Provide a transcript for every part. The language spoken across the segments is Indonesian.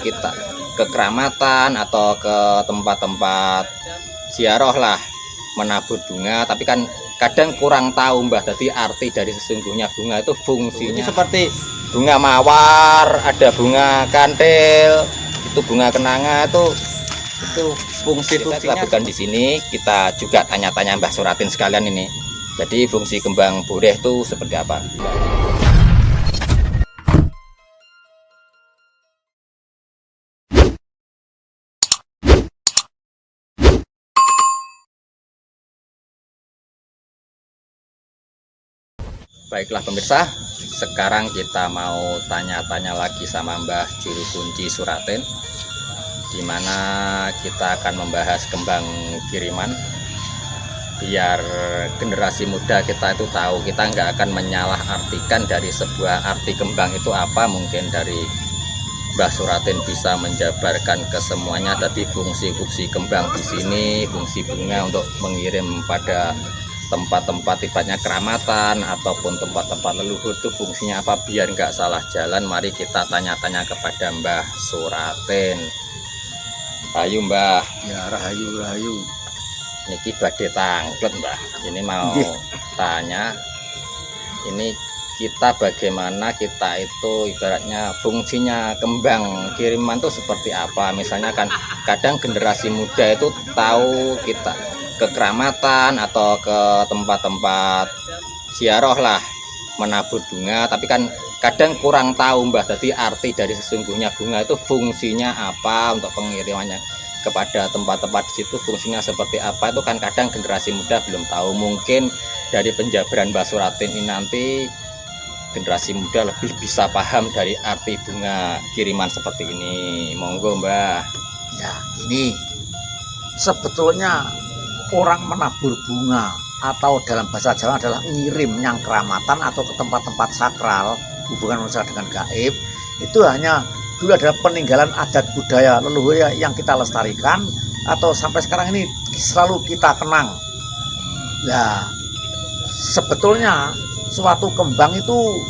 kita ke keramatan atau ke tempat-tempat ziarah lah menabur bunga, tapi kan kadang kurang tahu Mbah. Jadi arti dari sesungguhnya bunga itu fungsinya seperti bunga mawar, ada bunga kantil, itu bunga kenanga, itu fungsi-fungsinya bukan di sini. Kita juga tanya-tanya Mbah Suratin sekalian ini. Jadi fungsi kembang boreh itu seperti apa? Baiklah pemirsa, sekarang kita mau tanya-tanya lagi sama Mbah Juru Kunci Suratin, dimana kita akan membahas kembang kiriman. Biar generasi muda kita itu tahu, kita nggak akan menyalahartikan dari sebuah arti kembang itu apa. Mungkin dari Mbah Suratin bisa menjabarkan ke semuanya. Tapi fungsi-fungsi kembang di sini, fungsi bunga untuk mengirim pada tempat-tempat ibaratnya keramatan ataupun tempat-tempat leluhur itu fungsinya apa, biar nggak salah jalan. Mari kita tanya-tanya kepada Mbah Suratin. Ayo Mbah. Ya, rahayu. Niki badhe tanglet Mbah. Ini mau tanya, ini kita bagaimana kita itu ibaratnya fungsinya kembang kiriman itu seperti apa. Misalnya kan kadang generasi muda itu tahu kita ke keramatan atau ke tempat-tempat ziarah lah menabur bunga, tapi kan kadang kurang tahu Mbah. Jadi arti dari sesungguhnya bunga itu fungsinya apa, untuk pengirimannya kepada tempat-tempat di situ fungsinya seperti apa, itu kan kadang generasi muda belum tahu. Mungkin dari penjabaran Mbah Suratin ini nanti generasi muda lebih bisa paham dari arti bunga kiriman seperti ini. Monggo Mbah. Ya, ini sebetulnya orang menabur bunga atau dalam bahasa Jawa adalah ngirim yang keramatan atau ke tempat-tempat sakral, hubungan manusia dengan gaib, itu hanya dulu adalah peninggalan adat budaya leluhur yang kita lestarikan atau sampai sekarang ini selalu kita kenang. Nah, sebetulnya suatu kembang itu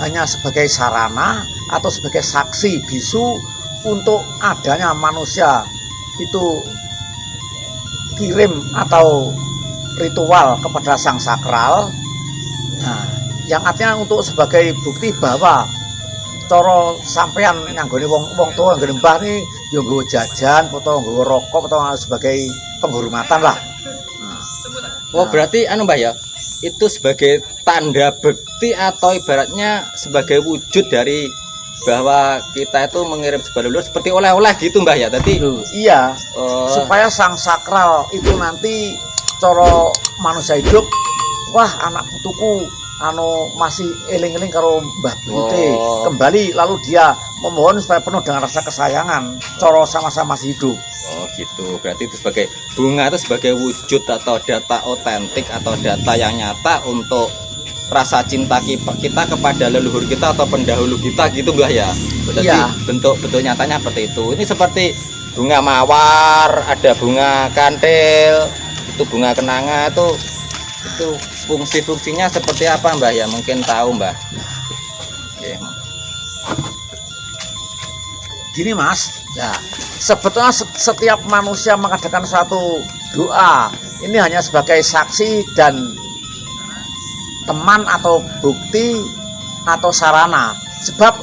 hanya sebagai sarana atau sebagai saksi bisu untuk adanya manusia itu kirim atau ritual kepada sang sakral. Nah, yang artinya untuk sebagai bukti bahwa cara sampean nganggone wong tua nggone mbah ni yo nggo jajan, foto nggo rokok atau sebagai penghormatan lah. Oh, berarti anu Mbah ya, itu sebagai tanda bekti atau ibaratnya sebagai wujud dari bahwa kita itu mengirim sebagai leluhur seperti oleh-oleh gitu Mbah ya. Tadi iya, supaya sang sakral itu nanti cara manusia hidup, wah anak putuku anu masih eling-eling karo Mbah Bute, kembali, lalu dia memohon supaya penuh dengan rasa kesayangan, cara sama-sama hidup. Oh gitu, berarti itu sebagai bunga itu sebagai wujud atau data otentik atau data yang nyata untuk rasa cinta kita kepada leluhur kita atau pendahulu kita gitu Mbah ya. Berarti bentuk nyatanya seperti itu. Ini seperti bunga mawar, ada bunga kantil, itu bunga kenanga, itu fungsi-fungsinya seperti apa Mbah ya, mungkin tahu Mbah. Oke. Gini Mas, ya sebetulnya setiap manusia mengadakan suatu doa ini hanya sebagai saksi dan teman atau bukti atau sarana. Sebab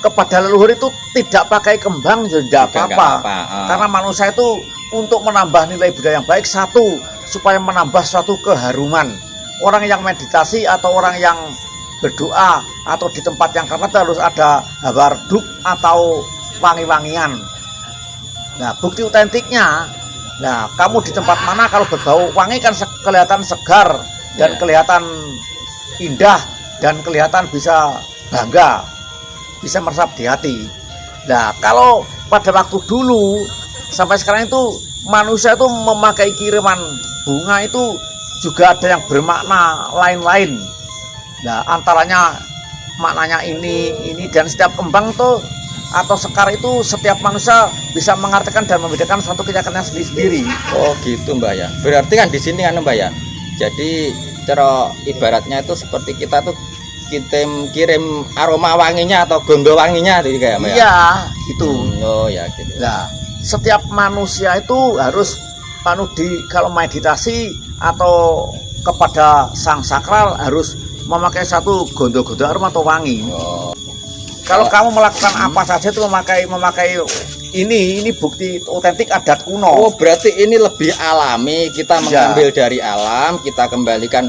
kepada leluhur itu tidak pakai kembang juga tidak apa-apa. Karena manusia itu untuk menambah nilai budaya yang baik, satu supaya menambah suatu keharuman. Orang yang meditasi atau orang yang berdoa atau di tempat yang keramat harus ada hawarduk atau wangi-wangian. Nah, bukti otentiknya, nah kamu di tempat mana kalau berbau wangi kan kelihatan segar dan kelihatan indah dan kelihatan bisa bangga, bisa meresap di hati. Nah, kalau pada waktu dulu sampai sekarang itu manusia itu memakai kiriman bunga itu juga ada yang bermakna lain-lain. Nah, antaranya maknanya ini dan setiap kembang tuh atau sekar itu setiap manusia bisa mengartikan dan membedakan satu keyakinannya sendiri-sendiri. Oh gitu Mbak ya. Berarti kan di sini kan Mbak ya. Jadi cara ibaratnya itu seperti kita tuh kirim aroma wanginya atau gondo wanginya jadi kayak Mbak ya? Iya, gitu. Oh ya gitu. Nah, setiap manusia itu harus kalau meditasi atau kepada sang sakral harus memakai satu gondo-gondo aroma atau wangi. Oh. Kalau kamu melakukan apa saja itu memakai ini bukti otentik adat kuno. Oh, berarti ini lebih alami, kita mengambil dari alam, kita kembalikan,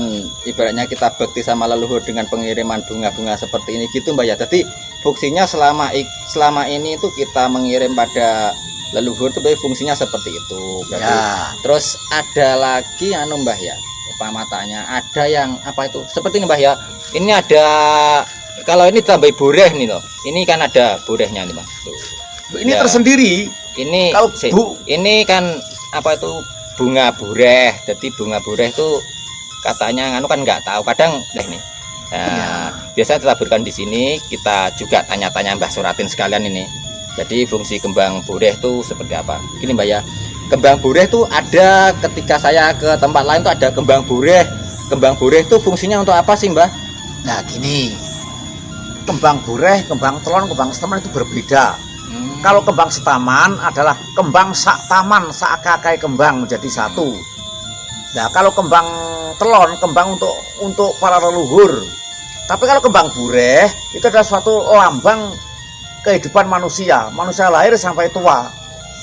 ibaratnya kita bakti sama leluhur dengan pengiriman bunga-bunga seperti ini gitu Mbak ya. Jadi fungsinya selama ini itu kita mengirim pada leluhur itu fungsinya seperti itu. Berarti Ya. terus ada lagi Mbah ya, matanya ada yang apa itu? Seperti ini Mbah ya. Ini ada, kalau ini tambah boreh nih loh. Ini kan ada borehnya nih Mas. Tuh. Ini Ya. tersendiri. Ini Kalau ini kan apa itu bunga boreh. Jadi bunga boreh itu katanya kan nggak tahu kadang nih. Nah, biasa kita taburkan di sini, kita juga tanya-tanya Mbah Suratin sekalian ini. Jadi fungsi kembang boreh itu seperti apa? Gini Mbak ya. Kembang boreh itu ada ketika saya ke tempat lain tuh ada kembang boreh. Kembang boreh itu fungsinya untuk apa sih Mbah? Nah, gini. Kembang boreh, kembang telon, kembang setaman itu berbeda. Kalau kembang setaman adalah kembang sak taman, sak akakai kembang menjadi satu. Nah, kalau kembang telon, kembang untuk para leluhur. Tapi kalau kembang boreh itu adalah suatu lambang kehidupan manusia. Manusia lahir sampai tua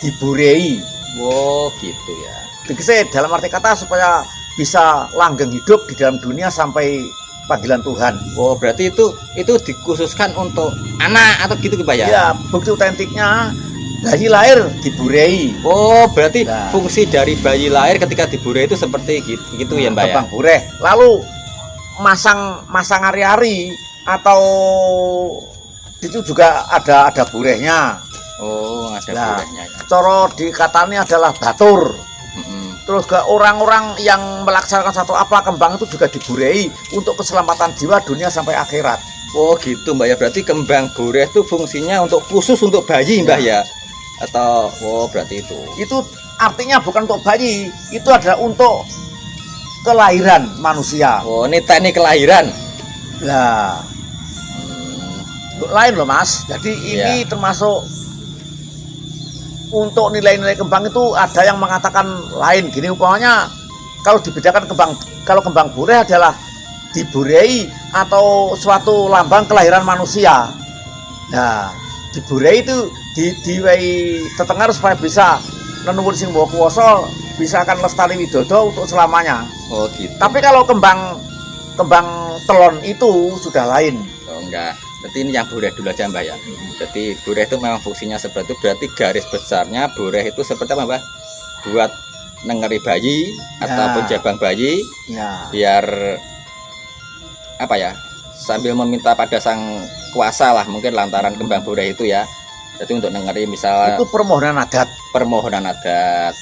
diborei. Oh gitu ya. Tegese dalam arti kata supaya bisa langgeng hidup di dalam dunia sampai panggilan Tuhan. Oh berarti itu dikhususkan untuk anak atau gitu Pak ya? Ya, bukti otentiknya bayi lahir diborei. Oh berarti Nah. fungsi dari bayi lahir ketika diborei itu seperti gitu ya Mbak ya? Kembang boreh. Lalu masang hari-hari atau itu juga ada borehnya. Oh ada Nah. borehnya ya. Coro dikatanya adalah batur. Mm-mm. Terus ke orang-orang yang melaksanakan satu apel kembang itu juga diborei untuk keselamatan jiwa dunia sampai akhirat. Oh gitu Mbak ya, berarti kembang boreh itu fungsinya khusus untuk bayi Mbak ya? Atau berarti itu? Itu artinya bukan untuk bayi, itu adalah untuk kelahiran manusia. Oh ini teknik kelahiran. Nah, untuk lain loh Mas. Jadi ini termasuk untuk nilai-nilai kembang itu ada yang mengatakan lain. Gini umpamanya kalau dibedakan kalau kembang boreh adalah diborei atau suatu lambang kelahiran manusia. Nah, diborei itu diwai tetengar supaya bisa leluhur sing maha kuwasa bisa akan lestari widodo untuk selamanya. Oh gitu. Tapi kalau kembang telon itu sudah lain. Oh enggak. Berarti ini yang boreh dulu aja Mbak ya. Jadi boreh itu memang fungsinya seperti itu. Berarti garis besarnya boreh itu seperti apa Mbak? Buat nengeri bayi ataupun jabang bayi. Ya. Biar apa ya? Sambil meminta pada sang kuasa lah mungkin lantaran kembang boreh itu ya. Jadi untuk nengeri misalnya Itu permohonan adat. permohonan adat.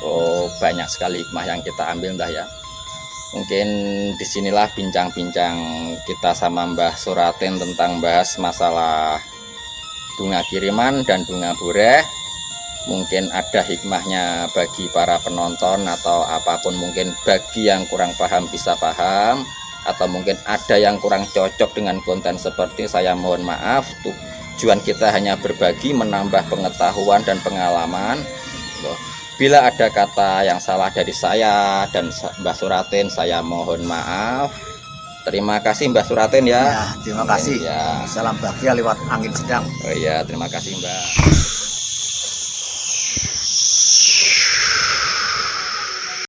Oh banyak sekali hikmah yang kita ambil Mbah ya. Mungkin disinilah bincang-bincang kita sama Mbah Suratin tentang bahas masalah bunga kiriman dan bunga boreh. Mungkin ada hikmahnya bagi para penonton atau apapun, mungkin bagi yang kurang paham bisa paham, atau mungkin ada yang kurang cocok dengan konten seperti saya mohon maaf. Tujuan kita hanya berbagi, menambah pengetahuan dan pengalaman. Bila ada kata yang salah dari saya dan Mbah Suratin, saya mohon maaf. Terima kasih Mbah Suratin ya. Ya, terima kasih. Ya. Salam bahagia lewat angin sedang. Oh iya, terima kasih Mbak.